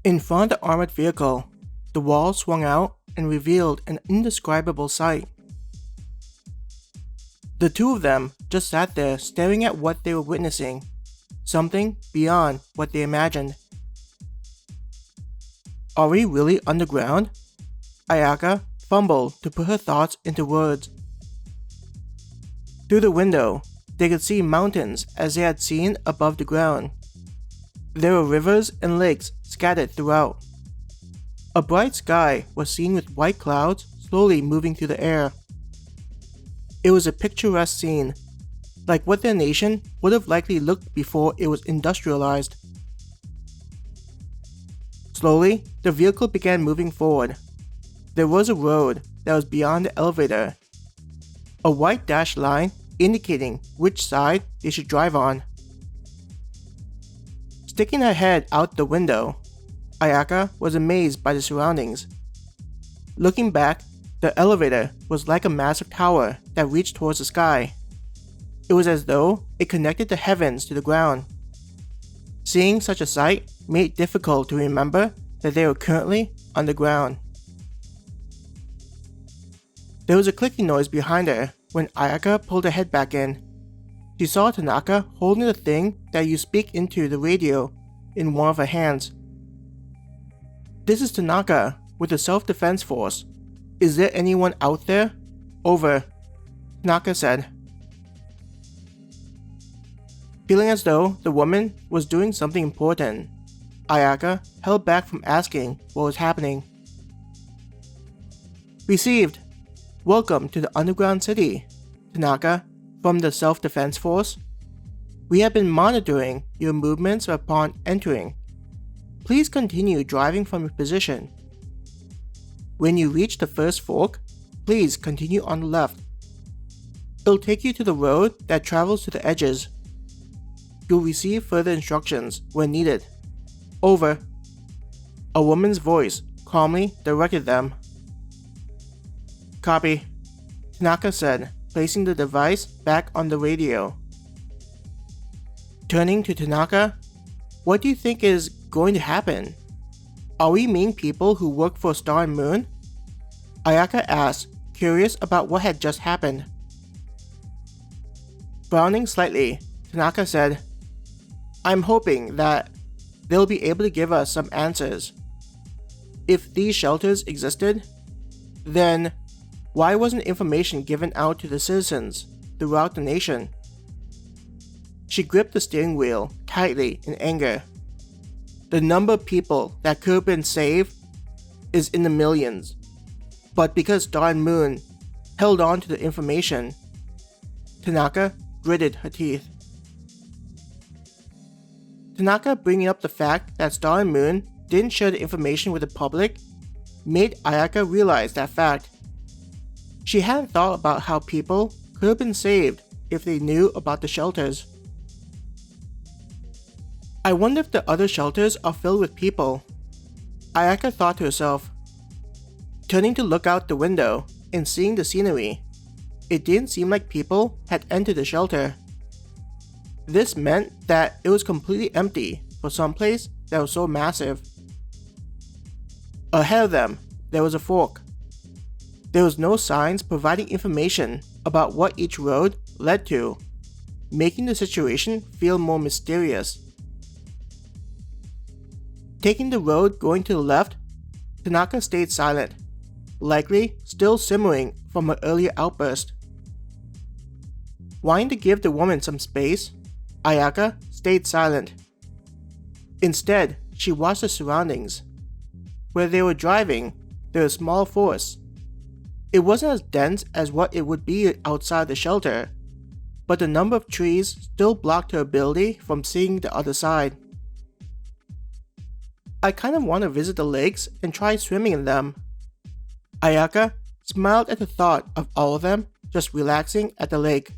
In front of the armored vehicle, the wall swung out and revealed an indescribable sight. The two of them just sat there staring at what they were witnessing, something beyond what they imagined. Are we really underground? Ayaka fumbled to put her thoughts into words. Through the window, they could see mountains as they had seen above the ground. There were rivers and lakes scattered throughout. A bright sky was seen with white clouds slowly moving through the air. It was a picturesque scene, like what their nation would have likely looked before it was industrialized. Slowly, the vehicle began moving forward. There was a road that was beyond the elevator, a white dashed line indicating which side they should drive on. Sticking her head out the window, Ayaka was amazed by the surroundings. Looking back, the elevator was like a massive tower that reached towards the sky. It was as though it connected the heavens to the ground. Seeing such a sight made it difficult to remember that they were currently underground. There was a clicking noise behind her when Ayaka pulled her head back in. She saw Tanaka holding the thing that you speak into the radio in one of her hands. This is Tanaka with the Self-Defense Force. Is there anyone out there? Over, Tanaka said. Feeling as though the woman was doing something important, Ayaka held back from asking what was happening. Received. Welcome to the underground city, Tanaka, from the Self-Defense Force. We have been monitoring your movements upon entering. Please continue driving from your position. When you reach the first fork, please continue on the left. It'll take you to the road that travels to the edges. You'll receive further instructions when needed. Over. A woman's voice calmly directed them. Copy, Tanaka said, placing the device back on the radio. Turning to Tanaka, what do you think is going to happen? Are we mean people who work for Star and Moon? Ayaka asked, curious about what had just happened. Frowning slightly, Tanaka said, I'm hoping that they'll be able to give us some answers. If these shelters existed, then why wasn't information given out to the citizens throughout the nation? She gripped the steering wheel tightly in anger. The number of people that could have been saved is in the millions, but because Star and Moon held on to the information, Tanaka gritted her teeth. Tanaka bringing up the fact that Star and Moon didn't share the information with the public made Ayaka realize that fact. She hadn't thought about how people could have been saved if they knew about the shelters. I wonder if the other shelters are filled with people, Ayaka thought to herself. Turning to look out the window and seeing the scenery, it didn't seem like people had entered the shelter. This meant that it was completely empty for some place that was so massive. Ahead of them, there was a fork. There was no signs providing information about what each road led to, making the situation feel more mysterious. Taking the road going to the left, Tanaka stayed silent, likely still simmering from her earlier outburst. Wanting to give the woman some space, Ayaka stayed silent. Instead, she watched the surroundings. Where they were driving, there was a small forest. It wasn't as dense as what it would be outside the shelter, but the number of trees still blocked her ability from seeing the other side. I kind of want to visit the lakes and try swimming in them. Ayaka smiled at the thought of all of them just relaxing at the lake.